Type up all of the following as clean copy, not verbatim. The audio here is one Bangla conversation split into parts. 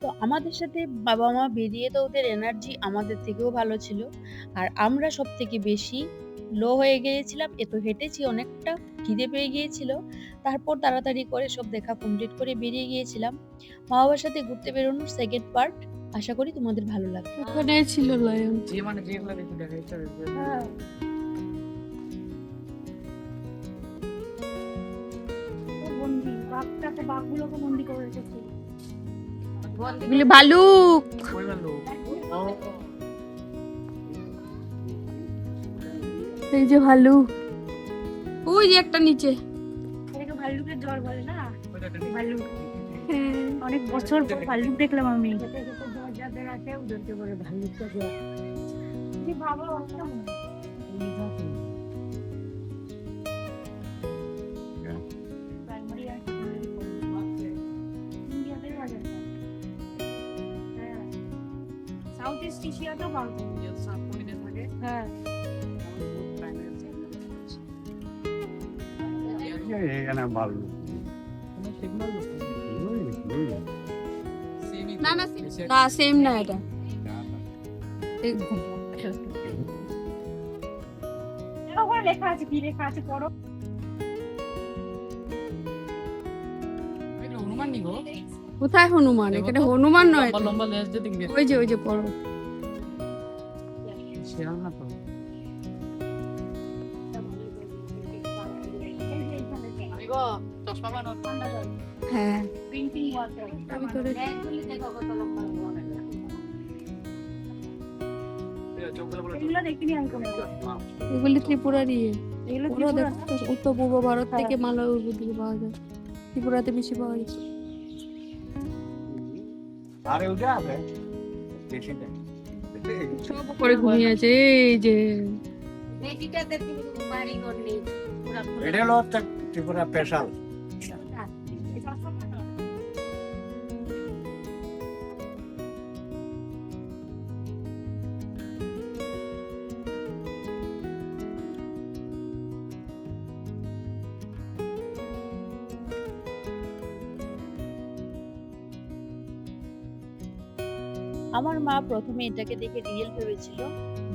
তো আমাদের সাথে বাবা-মা বেরিয়ে তো ওদের এনার্জি আমাদের থেকেও ভালো ছিল। আর আমরা সবথেকে বেশি লো হয়ে গিয়েছিলাম। এত হেঁটেছি অনেকটা, খিদে পেয়ে গিয়েছিল। তারপর তাড়াতাড়ি করে সব দেখা কমপ্লিট করে বেরিয়ে গিয়েছিলাম। মা-বাবার সাথে ঘুরতে বেরোনোর 2nd পার্ট। আশা করি তোমাদের ভালো লাগবে। ওখানে ছিল লায়ন। যে মানে যেগুলো দেখে দেখা যাচ্ছে হ্যাঁ। বন্দি বাঘটাকে বাঘগুলোকে বন্দি করে রেখেছি। এগুলি ভালুক। পরিবার লোক ও এই যে ভালুক, ওই যে একটা নিচে। এটাকে ভাল্লুকের জ্বর বলে না? ওইটা ভাল্লুক। হ্যাঁ। অনেক বছর পর ভাল্লুক দেখলাম আমি। জ্বর যাদের আছে ওদেরকে বলে ভাল্লুকটা জ্বর। তুমি ভাবো কেমন? প্রাইমারি আর ইন্ডিয়াতেই বাজার। হ্যাঁ। সাউথ ইস্ট এশিয়াতেও পাওয়া যায়। সাপোর্টে থাকে হ্যাঁ। এখানে ভালো না না না, সেম না এটা। ওখানে লেখা আছে, কি লেখা আছে পড়ো। হনুমান নি গো কোথায় হনুমান? এখানে হনুমান নয় লম্বা তো। লম্বা লেজ দিয়ে দিকে ওই যে পড়ো। শেয়াল না তো গো চশমা বানো ঠান্ডা জল, হ্যাঁ, ড্রিঙ্কিং ওয়াটার। ভিতরে চোখগুলো বলে এগুলো দেখিনি আমি কোনো। এগুলি ত্রিপুরারই। এগুলো ওরা ত্রিপুরা। দেখো উত্তর পূর্ব ভারত থেকে মালয় দিকে পাওয়া যায়। ত্রিপুরাতে বেশি পাওয়া যায়। আরে ওটা আছে বেশিটা সব করে ঘুমিয়ে আছে। এই যে এটা হলো ত্রিপুরা স্পেশাল। আমার মা ১ম এ এটাকে দেখে রিয়েল ভেবেছিল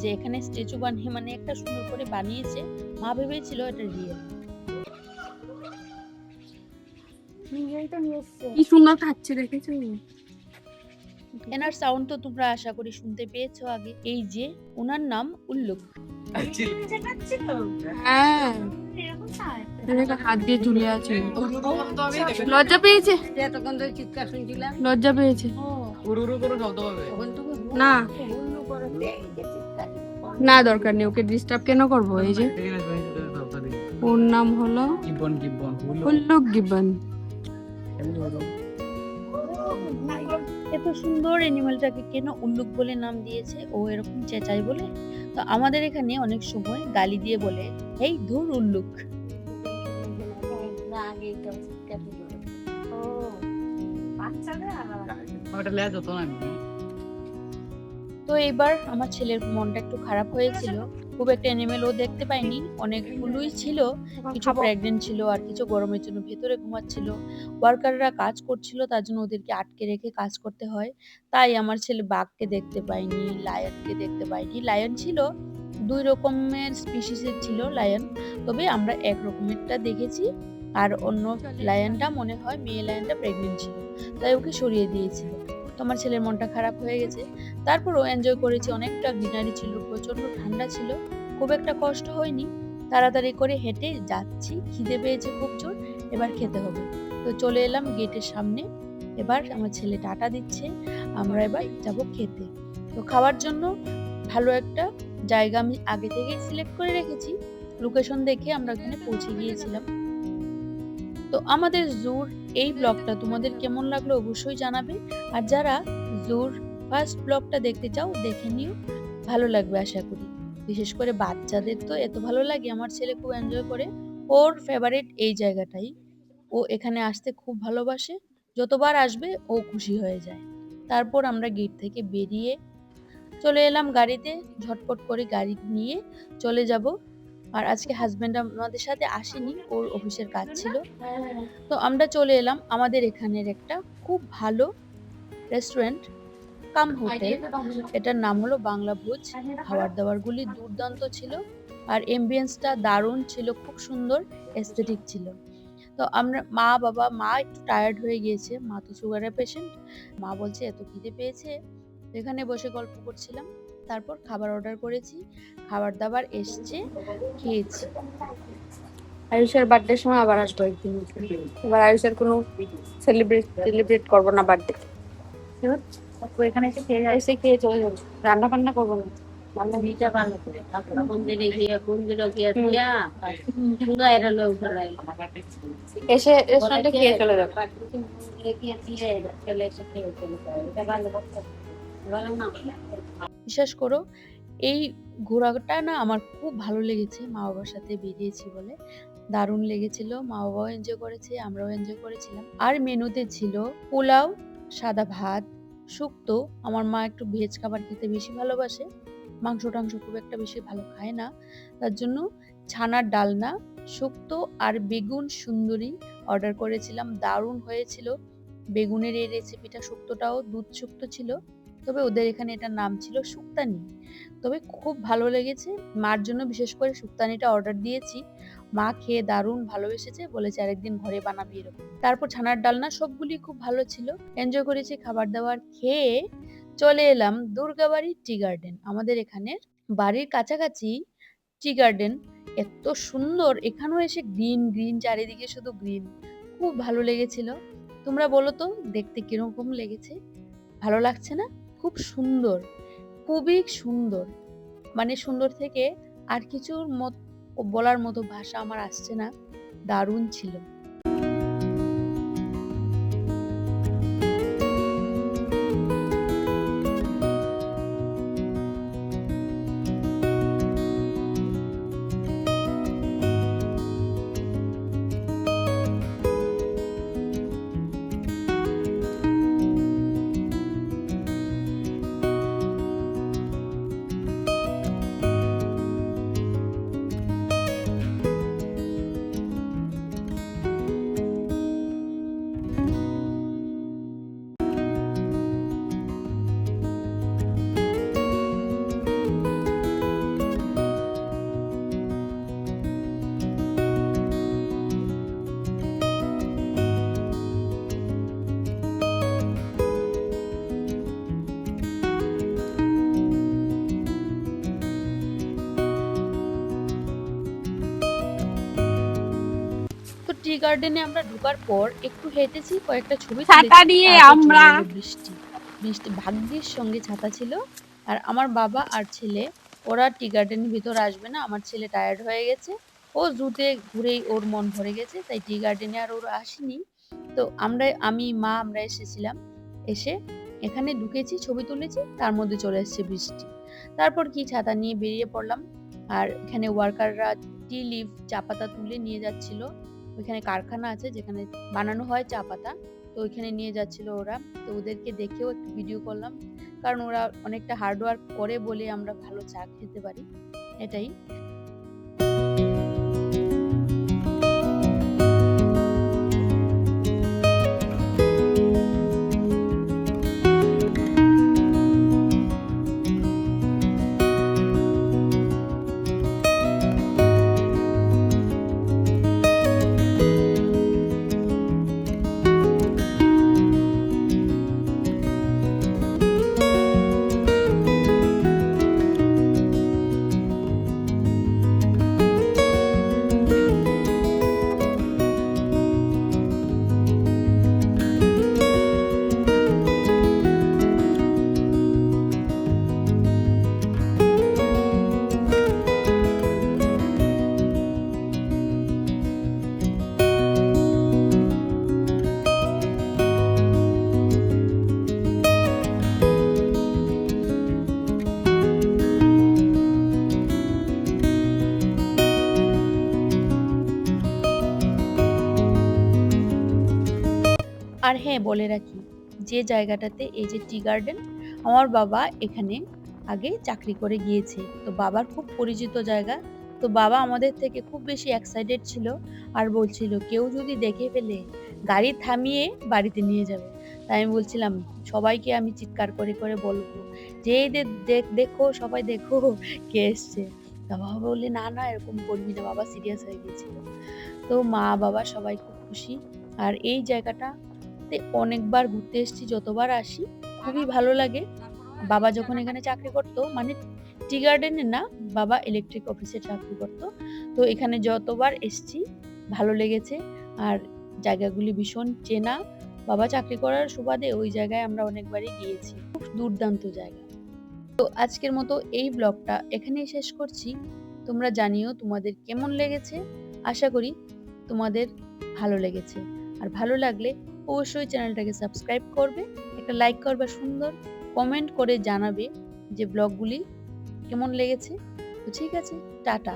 যে এখানে স্ট্যাচু বানিয়ে মানে একটা সুন্দর করে বানিয়েছে। মা ভেবেছিল এটা রিয়েল। নিজেই তো নিয়ে এসছে। কি সুন্দর খাচ্ছে, দেখেছো? এনার সাউন্ড তো তোমরা আশা করি শুনতে পেয়েছো আগে। এই যে ওনার নাম উল্লুক। নিজে খাচ্ছি তো। হ্যাঁ, এরকম খায়। দেখো হাত দিয়ে ঝুলে আছে। তো আমি দেখে লজ্জা পেয়েছে, এতক্ষণ ধরে চিৎকার শুনছিলাম। লজ্জা পেয়েছে। ও উড়ু করে শব্দ হবে তখন তুমি না হুল্লু করে এই যে চিৎকার। না, দরকার নেই, ওকে ডিস্টার্ব কেন করবো? এই যে ওর নাম হলো গিব্বন গিব্বন উল্লুক গিবন। এত সুন্দর অ্যানিমালটাকে কেন উল্লুক বলে নাম দিয়েছে? ও এরকম চেঁচায় বলে? তো আমাদের এখানে অনেক সময় গালি দিয়ে বলে, এই ধুর উল্লুক। না, আগে এটা চিৎকার দিল। ও বাচ্চাদের আলাদা। ওটা লেজ হতো না তো এবার আমার ছেলের মনটা একটু খারাপ হয়েছিল। খুব একটা অ্যানিমেল ও দেখতে পায়নি। অনেকগুলোই ছিল, কিছু প্রেগনেন্ট ছিল আর কিছু গরমের জন্য ভেতরে ঘুমাচ্ছিল। ওয়ার্কাররা কাজ করছিল, তার জন্য ওদেরকে আটকে রেখে কাজ করতে হয়। তাই আমার ছেলে বাঘকে দেখতে পায়নি, লায়নকে দেখতে পায়নি। লায়ন ছিল 2 রকমের স্পিসিসের ছিল লায়ন। তবে আমরা এক রকমেরটা দেখেছি আর অন্য লায়নটা মনে হয় মেয়ে লায়নটা প্রেগনেন্ট ছিল। তাই ওকে সরিয়ে দিয়েছিল। তো আমার ছেলের মনটা খারাপ হয়ে গেছে। তারপরও এনজয় করেছি, অনেকটা গ্রিনারি ছিল, প্রচন্ড ঠান্ডা ছিল, খুব একটা কষ্ট হয়নি। তাড়াতাড়ি করে হেঁটে যাচ্ছি, খিদে পেয়েছে খুব জোর, এবার খেতে হবে। তো চলে এলাম গেটের সামনে। এবার আমার ছেলে টাটা দিচ্ছে, আমরা এবার যাব খেতে। তো খাওয়ার জন্য ভালো একটা জায়গা আমি আগে থেকেই সিলেক্ট করে রেখেছি। লোকেশন দেখে আমরা ওখানে পৌঁছে গিয়েছিলাম। তো আমাদের জুর এই ব্লগটা তোমাদের কেমন লাগলো অবশ্যই জানাবে। আর যারা জুর ফার্স্ট ব্লগটা দেখতে চাও দেখে নিও, ভালো লাগবে আশা করি। বিশেষ করে বাচ্চাদের তো এত ভালো লাগে, আমার ছেলে খুব এনজয় করে। ওর ফেভারিট এই জায়গাটাই, ও এখানে আসতে খুব ভালোবাসে, যতবার আসবে ও খুশি হয়ে যায়। তারপর আমরা গেট থেকে বেরিয়ে চলে এলাম গাড়িতে, ঝটপট করে গাড়ি নিয়ে চলে যাব। আর আজকে হাজবেন্ড আমাদের সাথে আসেনি, ওর অফিসের কাজ ছিল। তো আমরা চলে এলাম আমাদের এখানের একটা খুব ভালো রেস্টুরেন্ট কাম হোটেল। এটার নাম হলো বাংলা ভোজ। খাবার দাবারগুলি দুর্দান্ত ছিল আর এমবিয়েন্সটা দারুণ ছিল, খুব সুন্দর এস্থেটিক ছিল। তো আমরা মা একটু টায়ার্ড হয়ে গিয়েছে, মা তো সুগারের পেশেন্ট। মা বলছে এত খিদে পেয়েছে, এখানে বসে গল্প করছিলাম। তারপর খাবার অর্ডার করেছি, খাবার দাবার এসছে, খেয়েছি। আয়ুষের বার্থডের সময় আবার আসবো একদিন। এবার আয়ুষের কোনো সেলিব্রেট করবো না বার্থডে, তো এখানে এসে খেয়ে যায়। এসে খেয়ে চলে যাবো, রান্না বান্না করবো না। ভিটা ভালো করে তারপরে মন্দিরে গিয়ে দিয়া সুন্দর এর লোক ফেলাই এসে রেস্টুরেন্টে খেয়ে চলে যাবো। মন্দিরে গিয়ে দিয়ে চলে এসে খেয়ে চলে যায়, এটা ভালো কথা ভালো না। বিশ্বাস করো, এই ঘোরাটা না আমার খুব ভালো লেগেছে। মা বাবার সাথে বেরিয়েছি বলে দারুণ লেগেছিল। মা বাবাও এনজয় করেছে, আমরাও এনজয় করেছিলাম। আর মেনুতে ছিল পোলাও, সাদা ভাত, শুক্তো। আমার মা একটু ভেজ খাবার খেতে বেশি ভালোবাসে, মাংস টাংস খুব একটা বেশি ভালো খায় না, তার জন্য ছানার ডালনা, শুক্তো আর বেগুন সুন্দরী অর্ডার করেছিলাম। দারুণ হয়েছিল বেগুনের এই রেসিপিটা। শুক্তোটাও দুধ শুক্তো ছিল, তবে ওদের এখানে এটার নাম ছিল শুক্তানি। তবে খুব ভালো লেগেছে। মার জন্য বিশেষ করে শুক্তানিটা অর্ডার দিয়েছি। মা খেয়ে দারুণ ভালোবেসেছে, বলেছে আরেকদিন ঘরে বানাবি এরকম। তারপর ছানার ডালনা সবগুলি খুব ভালো ছিল, এনজয় করেছি। খাবার দাবার খেয়ে চলে এলাম দুর্গাবাড়ি টি গার্ডেন। আমাদের এখানের বাড়ির কাছাকাছি টি গার্ডেন, এত সুন্দর। এখানেও এসে গ্রিন গ্রিন, চারিদিকে শুধু গ্রিন, খুব ভালো লেগেছিল। তোমরা বলো তো দেখতে কিরকম লেগেছে? ভালো লাগছে না? খুব সুন্দর, খুবই সুন্দর। মানে সুন্দর থেকে আর কিছুর বলার মতো ভাষা আমার আসছে না, দারুণ ছিল। তো টি গার্ডেনে আমরা ঢোকার পর একটু হেঁটেছি, কয়েকটা ছবি ছাতা তুলেছি, নিয়ে তারপর আমরা চলে এলো বৃষ্টি। বৃষ্টি ভাগ্যের সঙ্গে ছাতা ছিল। আর আমার বাবা আর ছেলে, ওরা টি গার্ডেনের ভিতর আসবে না। আমার ছেলে টায়ার্ড হয়ে গেছে, ও জুতে ঘুরেই ওর মন ভরে গেছে, তাই টি গার্ডেনে আর ওরা আসেনি। তো আমি মা আমরা এসেছিলাম, এসে এখানে ঢুকেছি, ছবি তুলেছি, তার মধ্যে চলে এসেছে বৃষ্টি। তারপর কি ছাতা নিয়ে বেরিয়ে পড়লাম। আর এখানে ওয়ার্কাররা টি লিভ, চা পাতা তুলে নিয়ে যাচ্ছিল। ওইখানে কারখানা আছে যেখানে বানানো হয় চা পাতা, তো ওইখানে নিয়ে যাচ্ছিল ওরা। তো ওদেরকে দেখেও একটু ভিডিও করলাম, কারণ ওরা অনেকটা হার্ড ওয়ার্ক করে বলে আমরা ভালো চা খেতে পারি, এটাই। আর হ্যাঁ, বলে রাখি, যে জায়গাটাতে এই যে টি গার্ডেন, আমার বাবা এখানে আগে চাকরি করে গিয়েছে, তো বাবার খুব পরিচিত জায়গা, তো বাবা আমাদের থেকে খুব বেশি এক্সাইটেড ছিল আর বলছিল কেউ যদি দেখে ফেলে গাড়ি থামিয়ে বাড়িতে নিয়ে যাবে। তাই আমি বলছিলাম সবাইকে আমি চিৎকার করে করে বলবো যে এই দেখো সবাই দেখো কে এসছে। তা বাবা বললে না না এরকম বলবি না, বাবা সিরিয়াস হয়ে গিয়েছিল। তো মা বাবা সবাই খুব খুশি। আর এই জায়গাটাতে অনেকবার ঘুরতে এসেছি, যতবার আসি খুবই ভালো লাগে। বাবা যখন এখানে চাকরি করতো, মানে টি গার্ডেনে না, বাবা ইলেকট্রিক অফিসে চাকরি করতো। তো এখানে যতবার এসেছি ভালো লেগেছে। আর জায়গাগুলি ভীষণ চেনা, বাবা চাকরি করার সুবাদে ওই জায়গায় আমরা অনেকবারই গিয়েছি। খুব দুর্দান্ত জায়গা। তো আজকের মতো এই ব্লগটা এখানেই শেষ করছি। তোমরা জানিও তোমাদের কেমন লেগেছে। আশা করি তোমাদের ভালো লেগেছে। আর ভালো লাগলে অবশ্যই চ্যানেলটাকে সাবস্ক্রাইব করবে, একটা লাইক করবে, সুন্দর কমেন্ট করে জানাবে যে ব্লগগুলি কেমন লেগেছে। তো ঠিক আছে, টাটা।